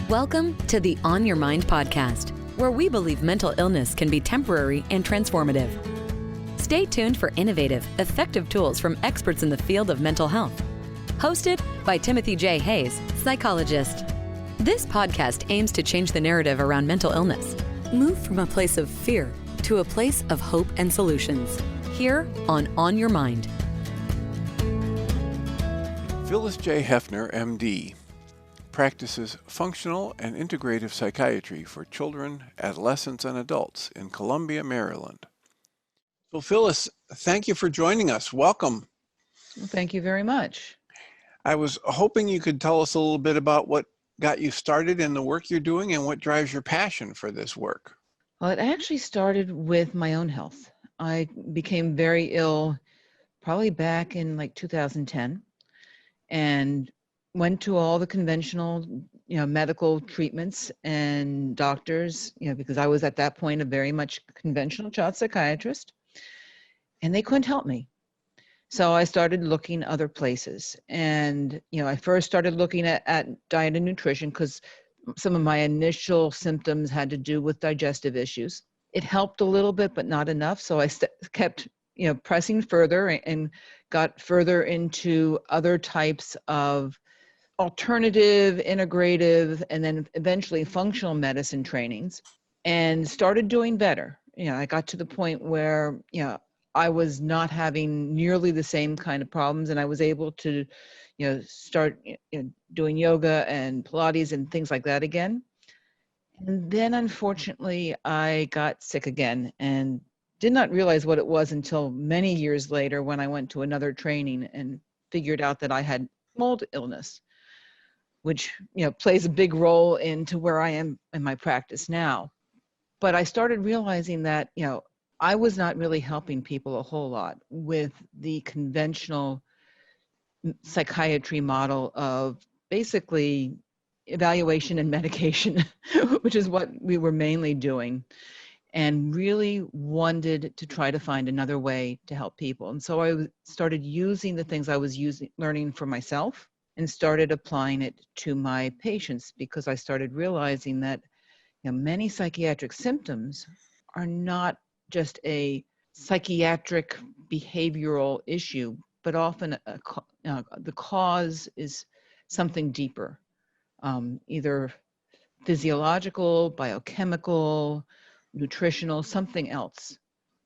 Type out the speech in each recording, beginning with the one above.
Welcome to the On Your Mind podcast, where we believe mental illness can be temporary and transformative. Stay tuned for innovative, effective tools from experts in the field of mental health. Hosted by Timothy J. Hayes, psychologist. This podcast aims to change the narrative around mental illness. Move from a place of fear to a place of hope and solutions. Here on Your Mind. Phyllis J. Heffner, MD, practices functional and integrative psychiatry for children, adolescents, and adults in Columbia, Maryland. So Phyllis, thank you for joining us. Welcome. Well, thank you very much. I was hoping you could tell us a little bit about what got you started in the work you're doing and what drives your passion for this work. Well, it actually started with my own health. I became very ill probably back in 2010 and went to all the conventional, medical treatments and doctors, because I was at that point a very much conventional child psychiatrist, and they couldn't help me. So I started looking other places. And, I first started looking at diet and nutrition because some of my initial symptoms had to do with digestive issues. It helped a little bit, but not enough. So I kept, pressing further and got further into other types of alternative, integrative, and then eventually functional medicine trainings, and started doing better. I got to the point where, I was not having nearly the same kind of problems, and I was able to, start doing yoga and Pilates and things like that again. And then unfortunately, I got sick again and did not realize what it was until many years later when I went to another training and figured out that I had mold illness, which, plays a big role into where I am in my practice now. But I started realizing that, I was not really helping people a whole lot with the conventional psychiatry model of basically evaluation and medication, which is what we were mainly doing, and really wanted to try to find another way to help people. And so I started using the things I was learning for myself, and started applying it to my patients, because I started realizing that many psychiatric symptoms are not just a psychiatric behavioral issue, but often the cause is something deeper, either physiological, biochemical, nutritional, something else.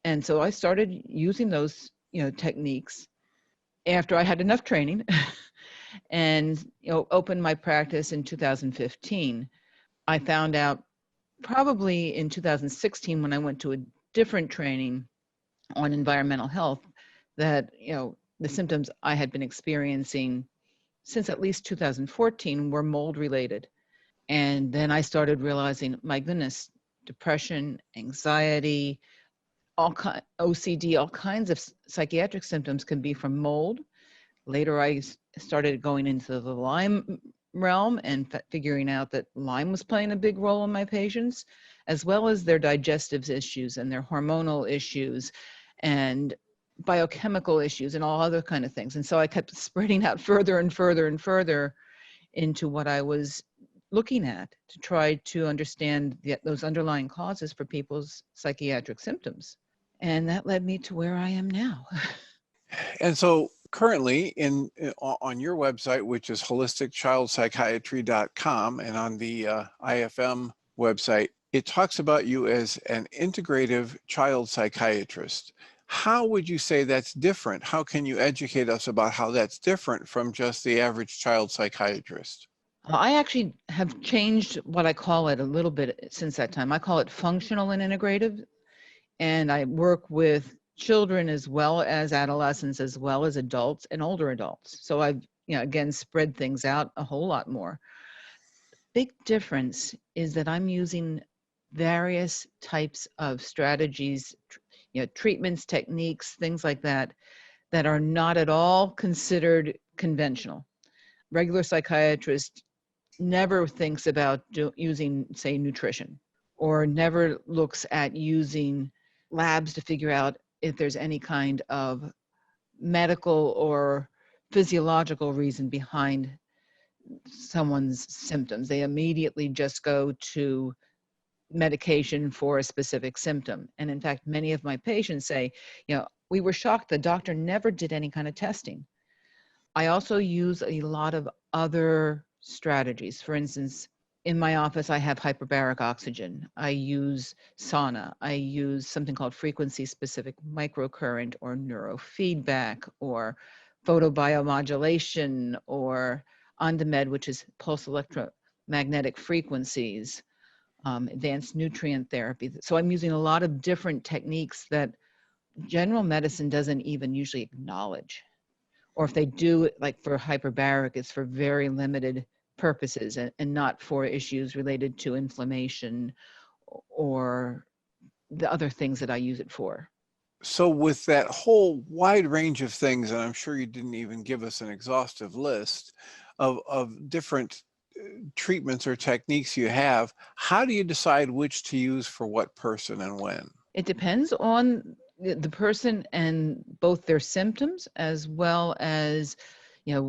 And so I started using those techniques after I had enough training and opened my practice in 2015. I found out probably in 2016 when I went to a different training on environmental health that the symptoms I had been experiencing since at least 2014 were mold related. And then I started realizing, my goodness, depression, anxiety, OCD, all kinds of psychiatric symptoms can be from mold. Later, I started going into the Lyme realm and figuring out that Lyme was playing a big role in my patients, as well as their digestive issues and their hormonal issues and biochemical issues and all other kind of things. And so I kept spreading out further and further and further into what I was looking at to try to understand those underlying causes for people's psychiatric symptoms. And that led me to where I am now. And so currently on your website, which is holisticchildpsychiatry.com, and on the IFM website, it talks about you as an integrative child psychiatrist. How would you say that's different? How can you educate us about how that's different from just the average child psychiatrist? I actually have changed what I call it a little bit since that time. I call it functional and integrative, and I work with children as well as adolescents, as well as adults and older adults. So I've, again, spread things out a whole lot more. Big difference is that I'm using various types of strategies, treatments, techniques, things like that, that are not at all considered conventional. Regular psychiatrist never thinks about using, say, nutrition, or never looks at using labs to figure out if there's any kind of medical or physiological reason behind someone's symptoms. They immediately just go to medication for a specific symptom. And in fact, many of my patients say, we were shocked the doctor never did any kind of testing. I also use a lot of other strategies. For instance, in my office, I have hyperbaric oxygen. I use sauna. I use something called frequency-specific microcurrent or neurofeedback or photobiomodulation or OnDemed, which is pulse electromagnetic frequencies, advanced nutrient therapy. So I'm using a lot of different techniques that general medicine doesn't even usually acknowledge. Or if they do, like for hyperbaric, it's for very limited purposes and not for issues related to inflammation or the other things that I use it for. So with that whole wide range of things, and I'm sure you didn't even give us an exhaustive list of different treatments or techniques you have, how do you decide which to use for what person and when? It depends on the person and both their symptoms as well as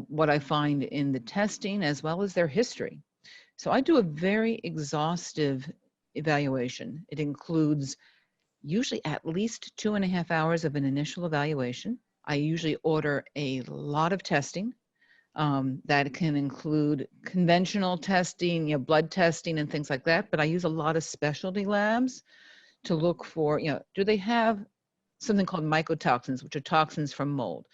what I find in the testing as well as their history. So I do a very exhaustive evaluation. It includes usually at least 2.5 hours of an initial evaluation. I usually order a lot of testing. That can include conventional testing, blood testing and things like that, but I use a lot of specialty labs to look for, do they have something called mycotoxins, which are toxins from mold?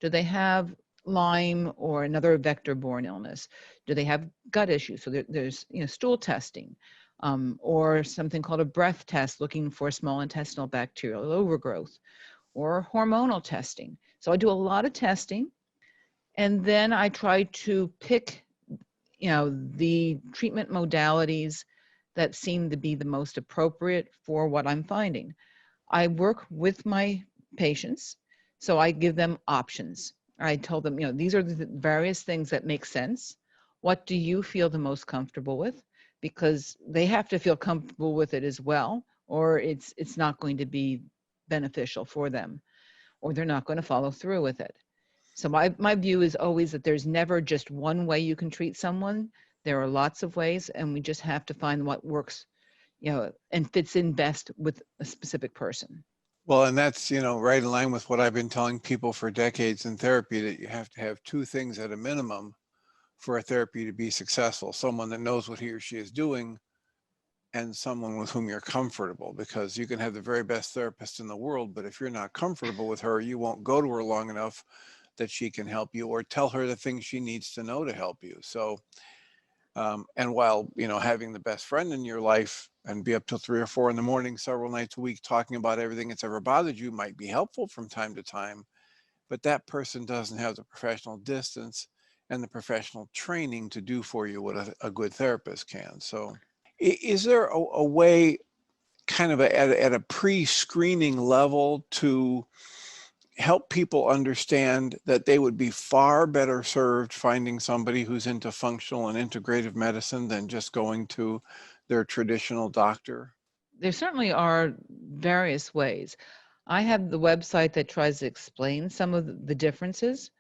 Do they have Lyme or another vector-borne illness? Do they have gut issues? So there's stool testing, or something called a breath test, looking for small intestinal bacterial overgrowth, or hormonal testing. So I do a lot of testing, and then I try to pick, the treatment modalities that seem to be the most appropriate for what I'm finding. I work with my patients, so I give them options. I tell them, these are the various things that make sense. What do you feel the most comfortable with? Because they have to feel comfortable with it as well, or it's not going to be beneficial for them, or they're not going to follow through with it. So my view is always that there's never just one way you can treat someone. There are lots of ways, and we just have to find what works, and fits in best with a specific person. Well, and that's, right in line with what I've been telling people for decades in therapy, that you have to have two things at a minimum for a therapy to be successful: someone that knows what he or she is doing, and someone with whom you're comfortable. Because you can have the very best therapist in the world, but if you're not comfortable with her, you won't go to her long enough that she can help you or tell her the things she needs to know to help you. So, and while, having the best friend in your life and be up till 3 or 4 in the morning, several nights a week, talking about everything that's ever bothered you might be helpful from time to time, but that person doesn't have the professional distance and the professional training to do for you what a good therapist can. So is there a way, kind of at a pre-screening level, to help people understand that they would be far better served finding somebody who's into functional and integrative medicine than just going to their traditional doctor? There certainly are various ways. I have the website that tries to explain some of the differences.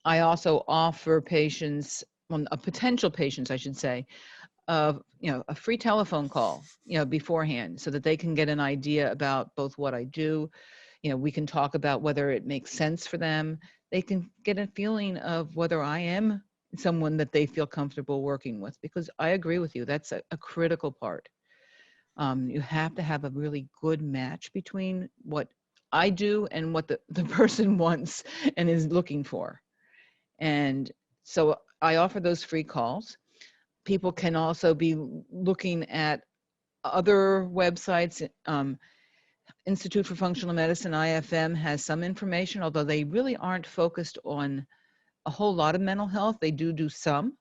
I also offer patients, potential patients, I should say, of a free telephone call, beforehand, so that they can get an idea about both what I do. We can talk about whether it makes sense for them. They can get a feeling of whether I am someone that they feel comfortable working with, because I agree with you, that's a critical part. You have to have a really good match between what I do and what the person wants and is looking for. And so I offer those free calls. People can also be looking at other websites. Institute for Functional Medicine, IFM, has some information, although they really aren't focused on a whole lot of mental health. They do some.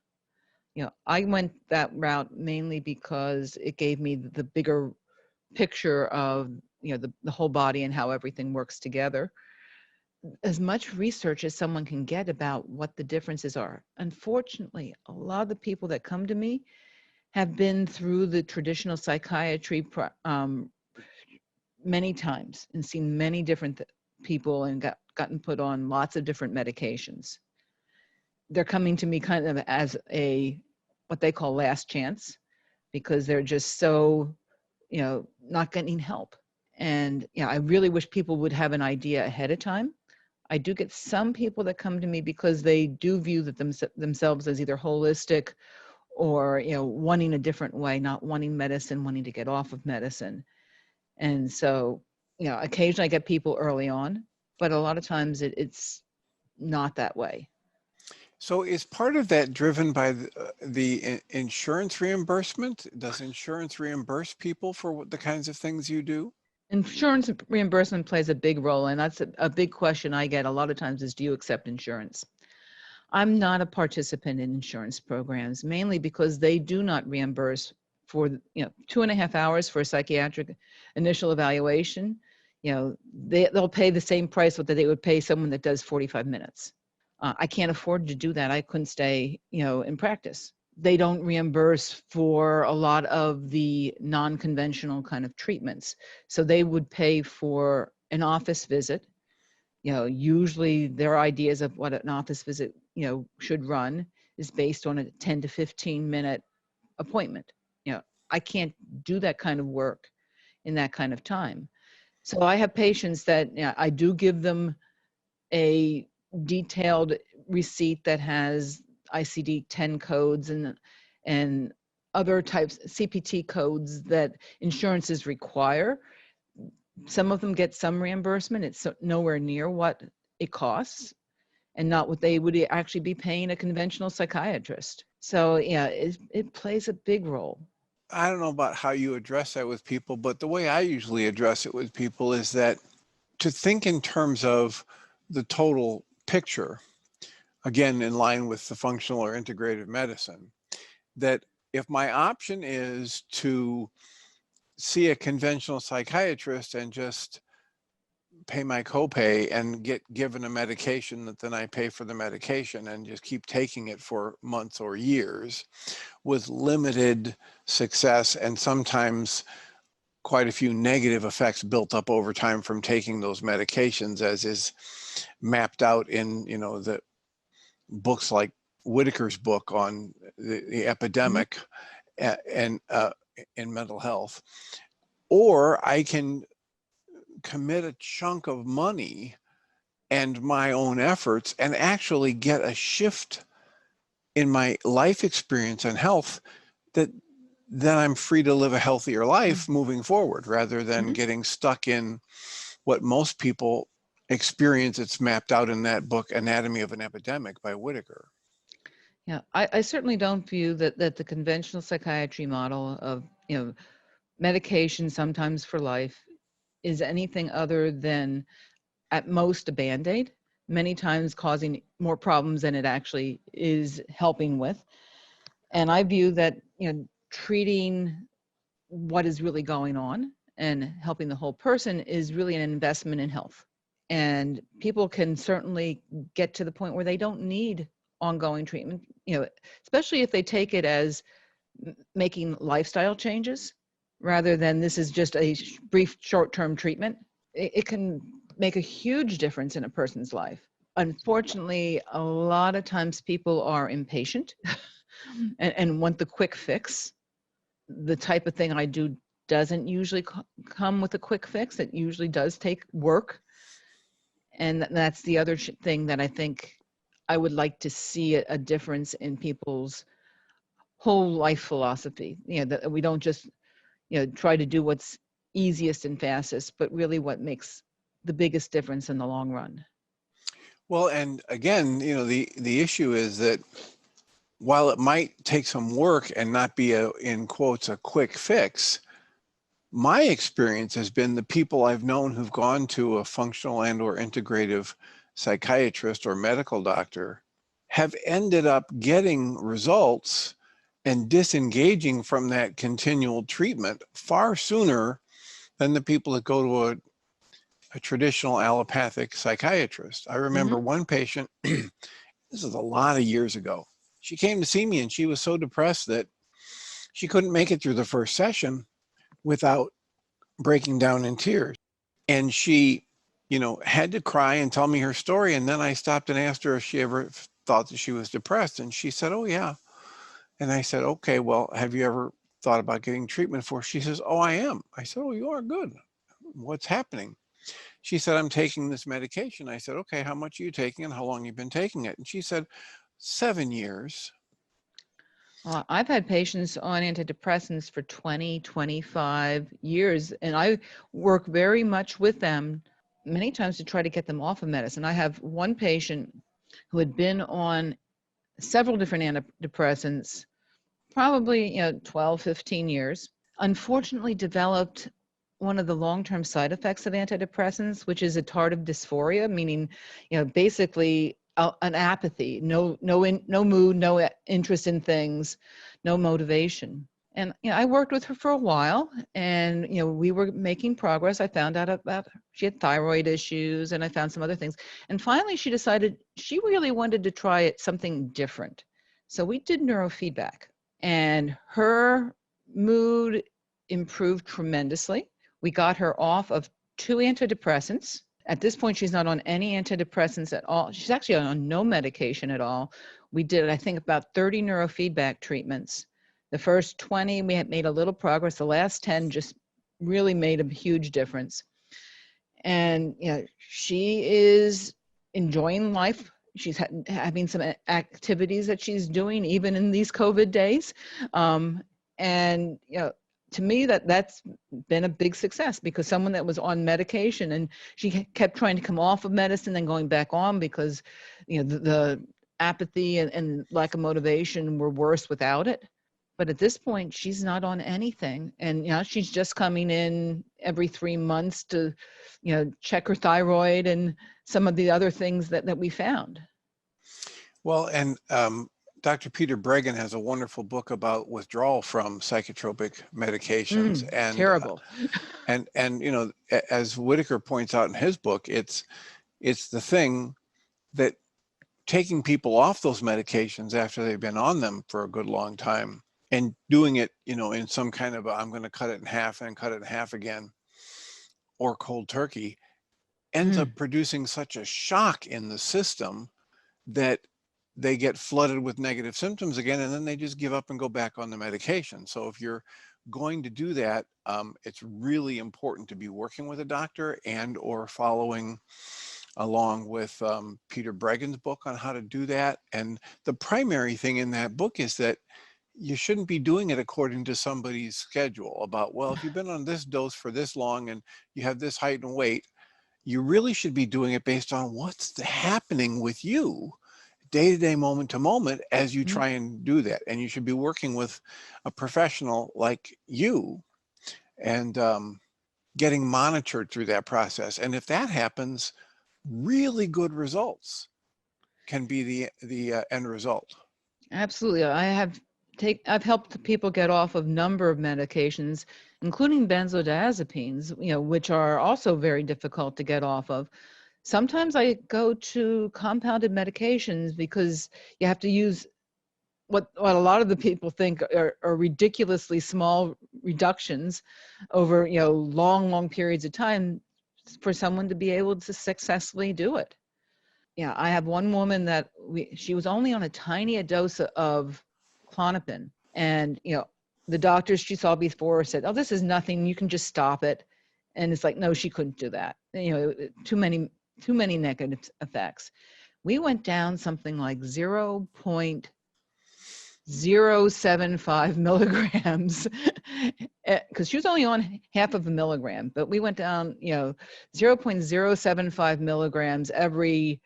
I went that route mainly because it gave me the bigger picture of, the whole body and how everything works together. As much research as someone can get about what the differences are. Unfortunately, a lot of the people that come to me have been through the traditional psychiatry many times and seen many different people and gotten put on lots of different medications. they're coming to me kind of as what they call last chance, because they're just so, not getting help. And I really wish people would have an idea ahead of time. I do get some people that come to me because they do view that themselves as either holistic or, wanting a different way, not wanting medicine, wanting to get off of medicine. And so, occasionally I get people early on, but a lot of times it's not that way. So is part of that driven by the insurance reimbursement? Does insurance reimburse people for the kinds of things you do? Insurance reimbursement plays a big role, and that's a big question I get a lot of times is, do you accept insurance? I'm not a participant in insurance programs, mainly because they do not reimburse for 2.5 hours for a psychiatric initial evaluation. They'll pay the same price that they would pay someone that does 45 minutes. I can't afford to do that. I couldn't stay, in practice. They don't reimburse for a lot of the non-conventional kind of treatments. So they would pay for an office visit. Usually their ideas of what an office visit, should run is based on a 10 to 15 minute appointment. I can't do that kind of work in that kind of time. So I have patients that I do give them a detailed receipt that has ICD-10 codes and other types, CPT codes that insurances require. Some of them get some reimbursement. It's nowhere near what it costs and not what they would actually be paying a conventional psychiatrist. So it plays a big role. I don't know about how you address that with people, but the way I usually address it with people is that to think in terms of the total picture, again, in line with the functional or integrative medicine, that if my option is to see a conventional psychiatrist and just pay my copay and get given a medication that then I pay for the medication and just keep taking it for months or years with limited success and sometimes quite a few negative effects built up over time from taking those medications, as is mapped out in the books like Whitaker's book on the epidemic and in mental health. Or I can commit a chunk of money and my own efforts and actually get a shift in my life experience and health that then I'm free to live a healthier life moving forward, rather than getting stuck in what most people experience. It's mapped out in that book, Anatomy of an Epidemic by Whitaker. Yeah, I certainly don't view that the conventional psychiatry model of, medication sometimes for life is anything other than at most a Band-Aid, many times causing more problems than it actually is helping with. And I view that, treating what is really going on and helping the whole person is really an investment in health. And people can certainly get to the point where they don't need ongoing treatment, especially if they take it as making lifestyle changes rather than this is just a brief short-term treatment. It can make a huge difference in a person's life. Unfortunately, a lot of times people are impatient and want the quick fix. The type of thing I do doesn't usually come with a quick fix. It usually does take work. And that's the other thing that I think I would like to see a difference in people's whole life philosophy. That we don't just, try to do what's easiest and fastest, but really what makes the biggest difference in the long run. Well, and again, the issue is that while it might take some work and not be in quotes, a quick fix, my experience has been the people I've known who've gone to a functional and or integrative psychiatrist or medical doctor have ended up getting results and disengaging from that continual treatment far sooner than the people that go to a traditional allopathic psychiatrist. I remember one patient, this is a lot of years ago, she came to see me and she was so depressed that she couldn't make it through the first session without breaking down in tears. And she, had to cry and tell me her story. And then I stopped and asked her if she ever thought that she was depressed. And she said, oh, yeah. And I said, okay, well, have you ever thought about getting treatment for it? She says, oh, I am. I said, oh, you are good. What's happening? She said, I'm taking this medication. I said, okay, how much are you taking and how long have you been taking it? And she said, 7 years. I've had patients on antidepressants for 20, 25 years, and I work very much with them many times to try to get them off of medicine. I have one patient who had been on several different antidepressants, probably 12, 15 years, unfortunately developed one of the long-term side effects of antidepressants, which is a tardive dysphoria, meaning, basically an apathy, no mood, no interest in things, no motivation. And I worked with her for a while, and we were making progress. I found out about she had thyroid issues, and I found some other things. And finally, she decided she really wanted to try something different. So we did neurofeedback, and her mood improved tremendously. We got her off of 2 antidepressants. At this point, she's not on any antidepressants at all. She's actually on no medication at all. We did, I think, about 30 neurofeedback treatments. The first 20, we had made a little progress. The last 10 just really made a huge difference. And she is enjoying life. She's having some activities that she's doing even in these COVID days. And to me, that's been a big success, because someone that was on medication and she kept trying to come off of medicine and going back on because the apathy and lack of motivation were worse without it. But at this point, she's not on anything. And she's just coming in every 3 months to check her thyroid and some of the other things that we found. Well, and Dr. Peter Breggin has a wonderful book about withdrawal from psychotropic medications. And terrible. And as Whitaker points out in his book, it's the thing that taking people off those medications after they've been on them for a good long time and doing it, in some kind of I'm going to cut it in half and cut it in half again, or cold turkey, ends up producing such a shock in the system that they get flooded with negative symptoms again, and then they just give up and go back on the medication. So if you're going to do that, it's really important to be working with a doctor and or following along with Peter Breggin's book on how to do that. And the primary thing in that book is that you shouldn't be doing it according to somebody's schedule about, well, if you've been on this dose for this long and you have this height and weight, you really should be doing it based on what's happening with you day-to-day, moment-to-moment as you try and do that. And you should be working with a professional like you and getting monitored through that process. And if that happens, really good results can be the end result. Absolutely. I've helped people get off of a number of medications, including benzodiazepines, which are also very difficult to get off of. Sometimes I go to compounded medications because you have to use what a lot of the people think are ridiculously small reductions over long periods of time for someone to be able to successfully do it. I have one woman that she was only on a tiny dose of Klonopin, and the doctors she saw before said, oh, this is nothing, you can just stop it. And it's like, no, she couldn't do that. Too many negative effects. We went down something like 0.075 milligrams because she was only on half of a milligram, but we went down 0.075 milligrams every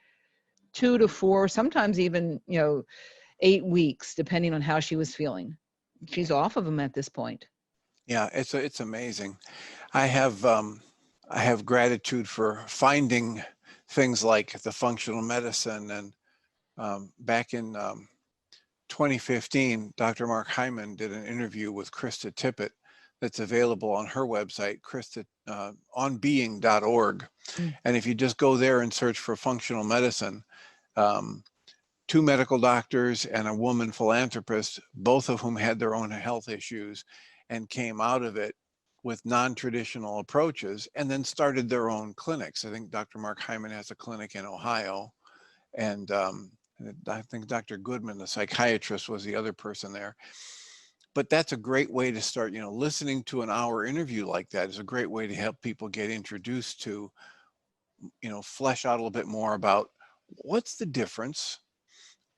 2 to 4, sometimes even 8 weeks, depending on how she was feeling. She's off of them at this point. Yeah, it's amazing. I have gratitude for finding things like the functional medicine. And back in 2015, Dr. Mark Hyman did an interview with Krista Tippett that's available on her website, onbeing.org. And if you just go there and search for functional medicine, 2 medical doctors and a woman philanthropist, both of whom had their own health issues and came out of it with non-traditional approaches and then started their own clinics. I think Dr. Mark Hyman has a clinic in Ohio, and I think Dr. Goodman, the psychiatrist, was the other person there. But that's a great way to start, listening to an hour interview like that is a great way to help people get introduced to, flesh out a little bit more about what's the difference.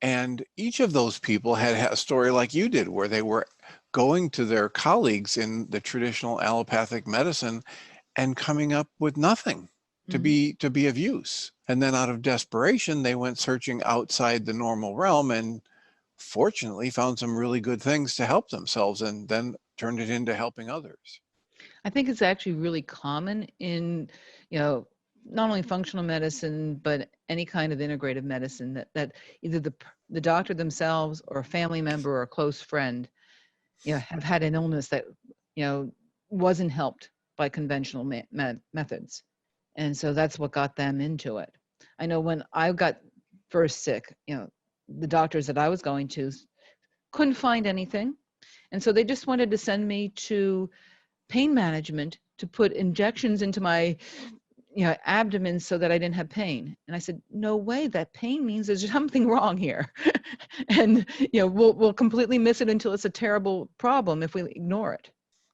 And each of those people had a story like you did, where they were going to their colleagues in the traditional allopathic medicine and coming up with nothing to be of use. And then out of desperation, they went searching outside the normal realm and fortunately found some really good things to help themselves and then turned it into helping others. I think it's actually really common in, not only functional medicine, but any kind of integrative medicine that either the doctor themselves or a family member or a close friend, have had an illness that, wasn't helped by conventional methods. And so that's what got them into it. I know when I got first sick, the doctors that I was going to couldn't find anything. And so they just wanted to send me to pain management to put injections into my abdomen so that I didn't have pain. And I said, no way, that pain means there's something wrong here. And we'll completely miss it until it's a terrible problem if we ignore it.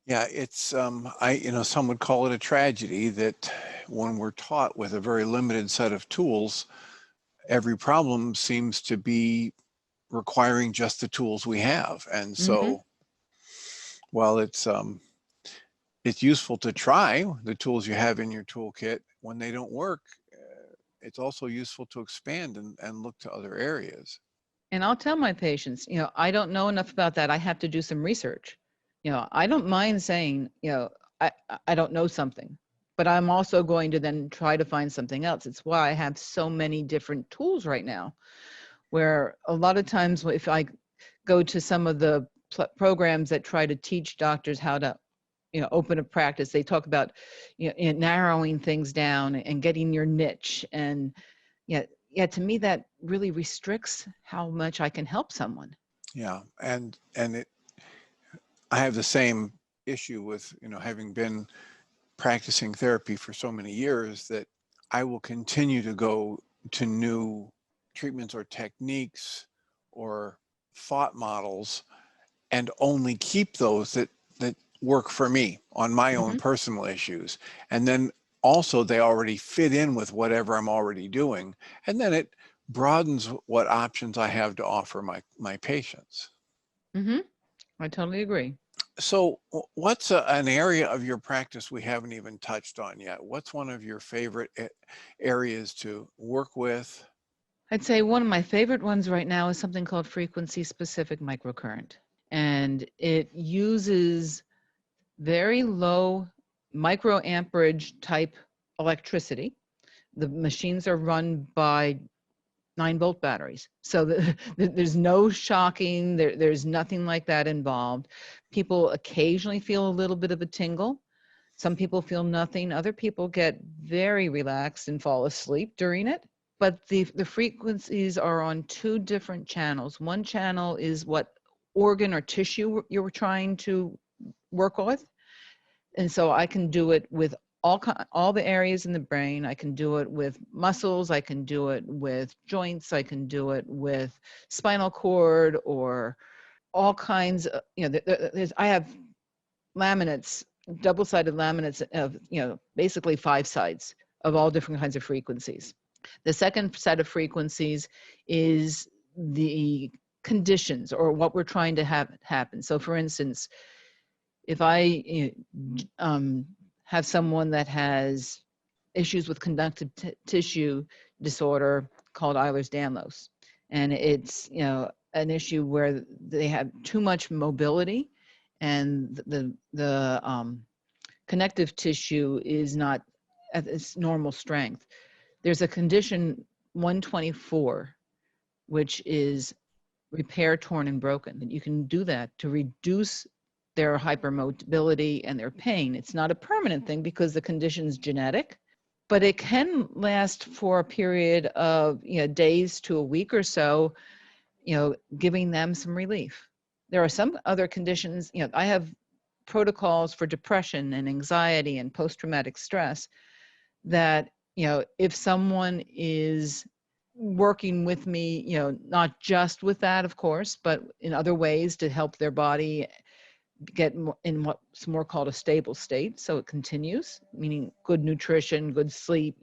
Yeah, it's some would call it a tragedy that when we're taught with a very limited set of tools, every problem seems to be requiring just the tools we have. And so while it's useful to try the tools you have in your toolkit, when they don't work, it's also useful to expand and look to other areas. And I'll tell my patients, I don't know enough about that. I have to do some research. I don't mind saying, I don't know something, but I'm also going to then try to find something else. It's why I have so many different tools right now, where a lot of times if I go to some of the programs that try to teach doctors how to open a practice, they talk about narrowing things down and getting your niche. And to me that really restricts how much I can help someone. Yeah, and I have the same issue with having been practicing therapy for so many years, that I will continue to go to new treatments or techniques or thought models and only keep those that work for me on my own personal issues. And then also they already fit in with whatever I'm already doing. And then it broadens what options I have to offer my patients. I totally agree. So what's an area of your practice we haven't even touched on yet? What's one of your favorite areas to work with? I'd say one of my favorite ones right now is something called frequency-specific microcurrent. And it uses very low microamperage type electricity. The machines are run by 9-volt batteries. So there's no shocking, there's nothing like that involved. People occasionally feel a little bit of a tingle. Some people feel nothing. Other people get very relaxed and fall asleep during it. But the frequencies are on 2 different channels. One channel is what organ or tissue you're trying to work with. And so I can do it with all the areas in the brain. I can do it with muscles. I can do it with joints. I can do it with spinal cord or all kinds of, I have laminates, double-sided laminates of, basically 5 sides of all different kinds of frequencies. The second set of frequencies is the conditions or what we're trying to have happen. So for instance, if I have someone that has issues with conductive tissue disorder called Ehlers-Danlos, and it's an issue where they have too much mobility and the connective tissue is not at its normal strength. There's a condition 124, which is repair, torn, and broken. You can do that to reduce their hypermobility and their pain. It's not a permanent thing because the condition's genetic, but it can last for a period of days to a week or so, giving them some relief. There are some other conditions, I have protocols for depression and anxiety and post-traumatic stress that, if someone is working with me, not just with that, of course, but in other ways to help their body get in what's more called a stable state. So it continues, meaning good nutrition, good sleep,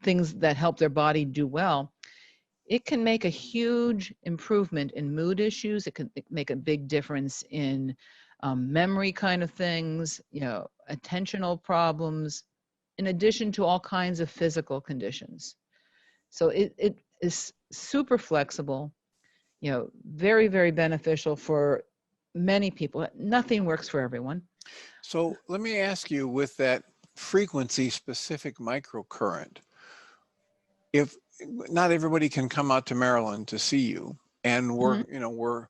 things that help their body do well. It can make a huge improvement in mood issues. It can make a big difference in memory kind of things, attentional problems, in addition to all kinds of physical conditions. So it is super flexible, very, very beneficial for many people. Nothing works for everyone. So let me ask you, with that frequency specific microcurrent, if not everybody can come out to Maryland to see you, and we're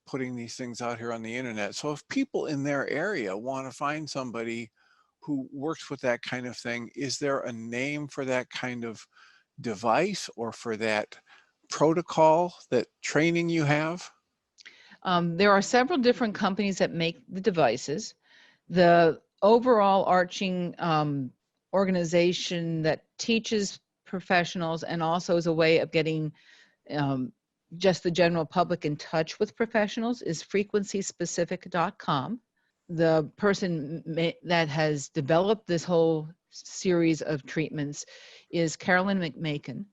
putting these things out here on the internet. So if people in their area want to find somebody who works with that kind of thing, is there a name for that kind of device or for that protocol, that training you have? There are several different companies that make the devices. The overall arching organization that teaches professionals and also is a way of getting just the general public in touch with professionals is frequencyspecific.com. The person that has developed this whole series of treatments is Carolyn McMakin,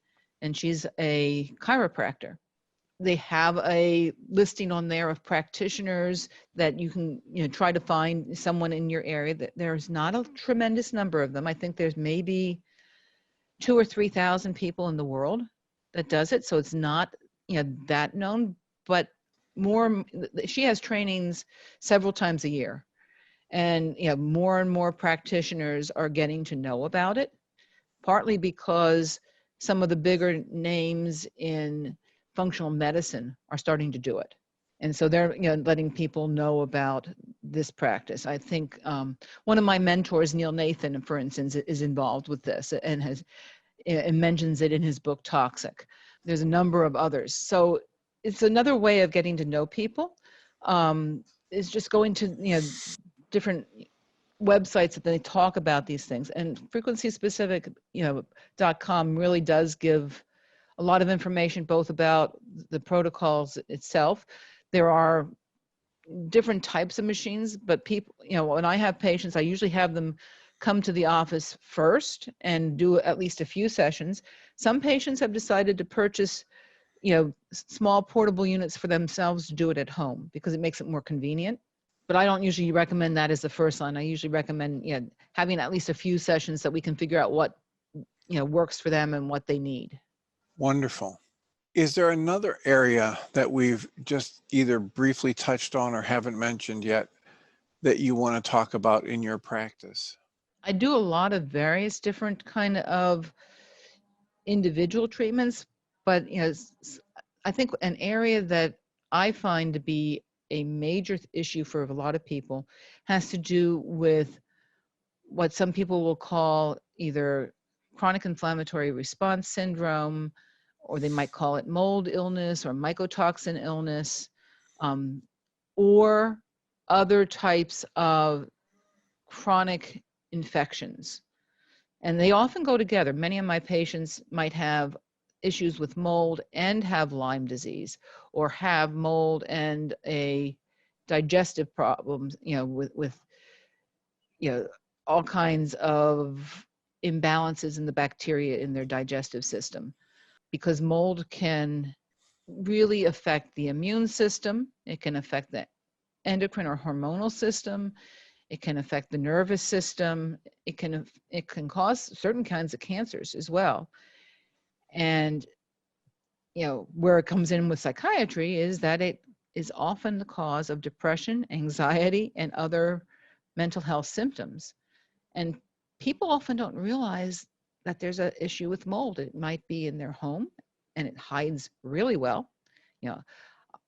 and she's a chiropractor. They have a listing on there of practitioners that you can try to find someone in your area. That there's not a tremendous number of them. I think there's maybe 2,000 or 3,000 people in the world that does it. So it's not that known, but she has trainings several times a year, and more and more practitioners are getting to know about it, partly because some of the bigger names in functional medicine are starting to do it. And so they're letting people know about this practice. I think one of my mentors, Neil Nathan, for instance, is involved with this and mentions it in his book Toxic. There's a number of others. So it's another way of getting to know people. Is just going to different websites that they talk about these things, and frequencyspecific.com really does give a lot of information both about the protocols itself. There are different types of machines, but people, when I have patients, I usually have them come to the office first and do at least a few sessions. Some patients have decided to purchase, small portable units for themselves to do it at home because it makes it more convenient. But I don't usually recommend that as the first line. I usually recommend, having at least a few sessions that we can figure out what, works for them and what they need. Wonderful. Is there another area that we've just either briefly touched on or haven't mentioned yet that you want to talk about in your practice? I do a lot of various different kind of individual treatments, but I think an area that I find to be a major issue for a lot of people has to do with what some people will call either chronic inflammatory response syndrome, or they might call it mold illness or mycotoxin illness, or other types of chronic infections. And they often go together. Many of my patients might have issues with mold and have Lyme disease, or have mold and a digestive problems, with all kinds of imbalances in the bacteria in their digestive system. Because mold can really affect the immune system. It can affect the endocrine or hormonal system. It can affect the nervous system. It can cause certain kinds of cancers as well. And where it comes in with psychiatry is that it is often the cause of depression, anxiety, and other mental health symptoms. And people often don't realize that there's an issue with mold. It might be in their home and it hides really well.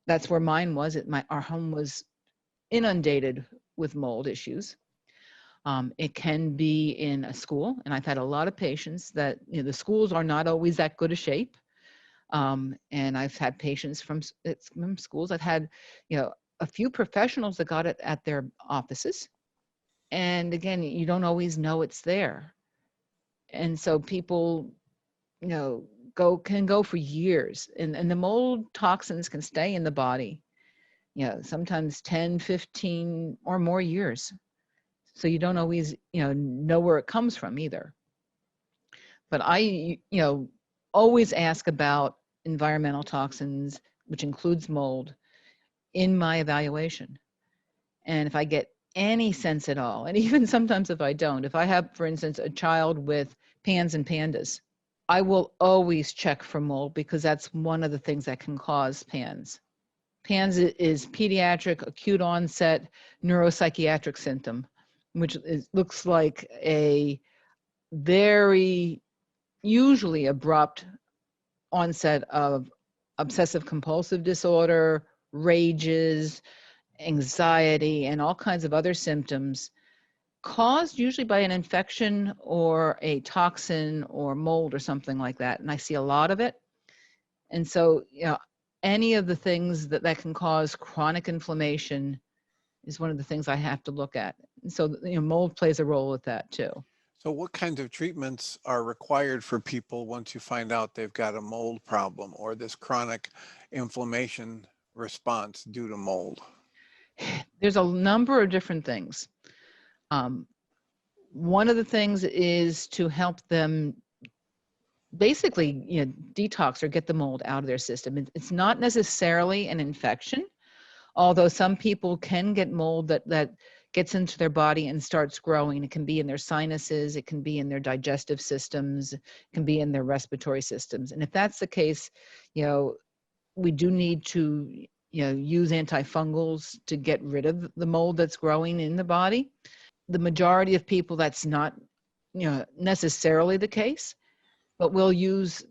That's where mine was. Our home was inundated with mold issues. It can be in a school, and I've had a lot of patients that the schools are not always that good a shape. And I've had patients from schools. I've had a few professionals that got it at their offices, and again, you don't always know it's there. And so people can go for years, and the mold toxins can stay in the body, sometimes 10, 15 or more years. So you don't always, know where it comes from either. But I, always ask about environmental toxins, which includes mold, in my evaluation. And if I get any sense at all, and even sometimes if I don't, if I have, for instance, a child with PANS and PANDAS, I will always check for mold because that's one of the things that can cause PANS. PANS is pediatric acute onset neuropsychiatric symptom, which looks like a very usually abrupt onset of obsessive compulsive disorder, rages, anxiety, and all kinds of other symptoms caused usually by an infection or a toxin or mold or something like that. And I see a lot of it. And so, any of the things that can cause chronic inflammation is one of the things I have to look at. And so, mold plays a role with that too. So what kinds of treatments are required for people once you find out they've got a mold problem or this chronic inflammation response due to mold? There's a number of different things. One of the things is to help them basically, detox or get the mold out of their system. It's not necessarily an infection, although some people can get mold that gets into their body and starts growing. It can be in their sinuses, it can be in their digestive systems, it can be in their respiratory systems. And if that's the case, we do need to, use antifungals to get rid of the mold that's growing in the body. The majority of people, that's not, necessarily the case, but we'll use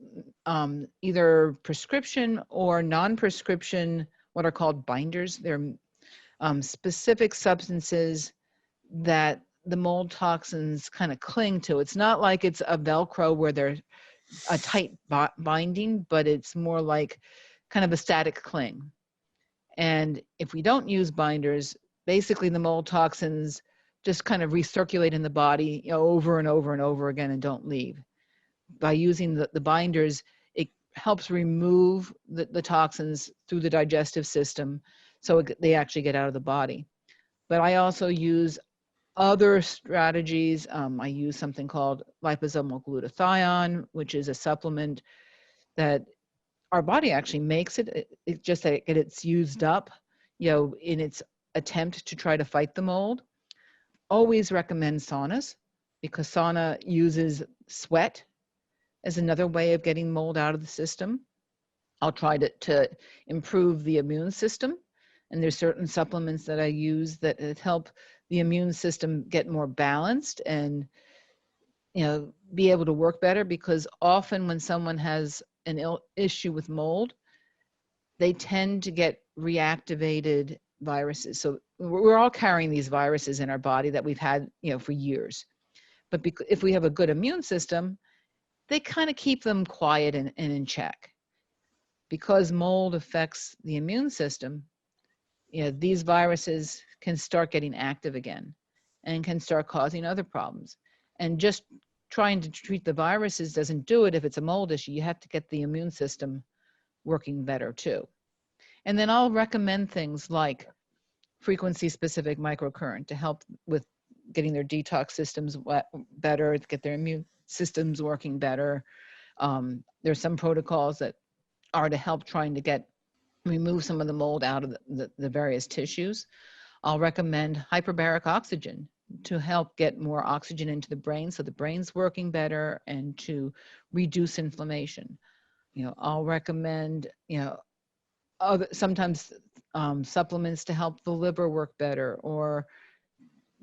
either prescription or non-prescription, what are called binders. They're specific substances that the mold toxins kind of cling to. It's not like it's a Velcro where they're a tight binding, but it's more like kind of a static cling. And if we don't use binders, basically the mold toxins just kind of recirculate in the body, over and over and over again and don't leave. By using the binders, it helps remove the toxins through the digestive system so they actually get out of the body. But I also use other strategies. I use something called liposomal glutathione, which is a supplement that our body actually makes it. It's just that it's used up, in its attempt to try to fight the mold. Always recommend saunas because sauna uses sweat as another way of getting mold out of the system. I'll try to improve the immune system. And there's certain supplements that I use that help the immune system get more balanced and, be able to work better, because often when someone has an issue with mold, they tend to get reactivated viruses. So we're all carrying these viruses in our body that we've had, for years. But if we have a good immune system, they kind of keep them quiet and in check. Because mold affects the immune system, these viruses can start getting active again and can start causing other problems. And just trying to treat the viruses doesn't do it if it's a mold issue. You have to get the immune system working better too. And then I'll recommend things like frequency-specific microcurrent to help with getting their detox systems better, to get their immune systems working better. There's some protocols that are to help trying to remove some of the mold out of the various tissues. I'll recommend hyperbaric oxygen to help get more oxygen into the brain so the brain's working better and to reduce inflammation. I'll recommend, sometimes supplements to help the liver work better, or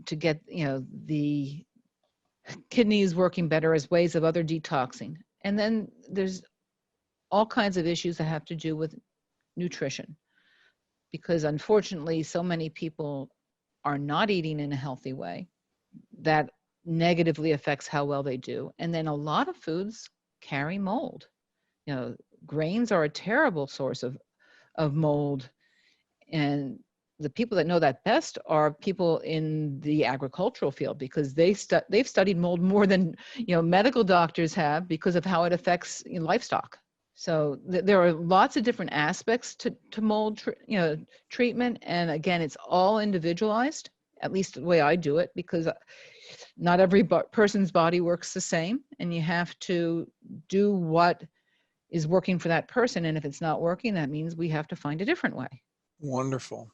to get, the kidneys working better as ways of other detoxing. And then there's all kinds of issues that have to do with nutrition, because unfortunately so many people are not eating in a healthy way. That negatively affects how well they do. And then a lot of foods carry mold. Grains are a terrible source of mold, and the people that know that best are people in the agricultural field, because they've studied mold more than medical doctors have, because of how it affects livestock. So there are lots of different aspects to mold treatment, and again, it's all individualized, at least the way I do it, because not every person's body works the same, and you have to do what is working for that person, and if it's not working, that means we have to find a different way. Wonderful.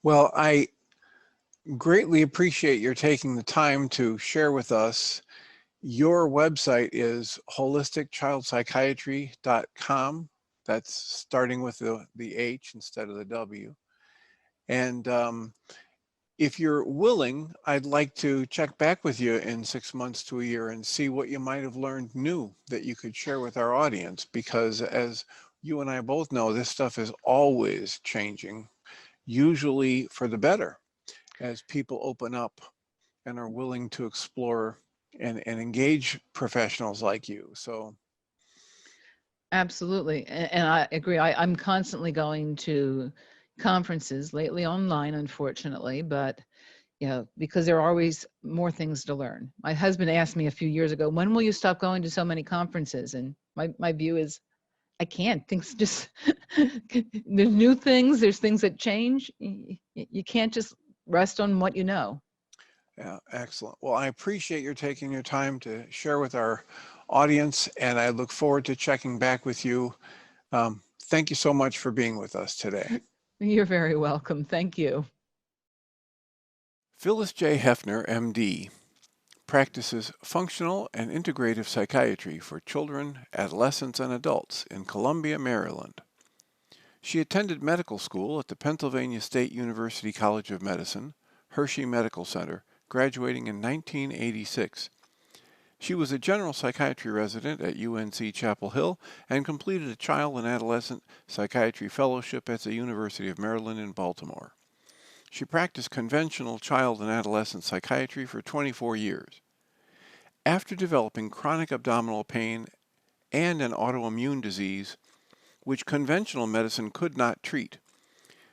Well, I greatly appreciate your taking the time to share with us. Your website is holisticchildpsychiatry.com. That's starting with the H instead of the W. And if you're willing, I'd like to check back with you in 6 months to a year and see what you might have learned new that you could share with our audience, because as you and I both know, this stuff is always changing, usually for the better, as people open up and are willing to explore and engage professionals like you. So absolutely. And I agree. I'm constantly going to conferences, lately online, unfortunately, but because there are always more things to learn. My husband asked me a few years ago, when will you stop going to so many conferences? And my view is, I can't. Things just, there's new things, there's things that change. You can't just rest on what you know. Yeah, excellent. Well, I appreciate your taking your time to share with our audience, and I look forward to checking back with you. Thank you so much for being with us today. You're very welcome. Thank you. Phyllis J. Heffner, MD, practices functional and integrative psychiatry for children, adolescents, and adults in Columbia, Maryland. She attended medical school at the Pennsylvania State University College of Medicine, Hershey Medical Center, graduating in 1986. She was a general psychiatry resident at UNC Chapel Hill and completed a child and adolescent psychiatry fellowship at the University of Maryland in Baltimore. She practiced conventional child and adolescent psychiatry for 24 years. After developing chronic abdominal pain and an autoimmune disease, which conventional medicine could not treat,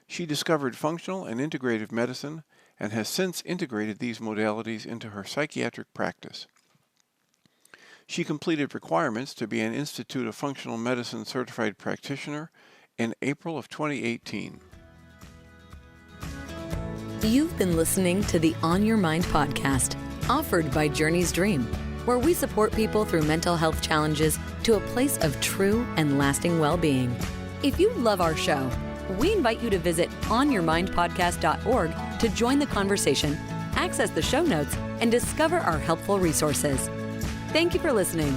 she discovered functional and integrative medicine and has since integrated these modalities into her psychiatric practice. She completed requirements to be an Institute of Functional Medicine certified practitioner in April of 2018. You've been listening to the On Your Mind podcast, offered by Journey's Dream, where we support people through mental health challenges to a place of true and lasting well-being. If you love our show, we invite you to visit onyourmindpodcast.org to join the conversation, access the show notes, and discover our helpful resources. Thank you for listening.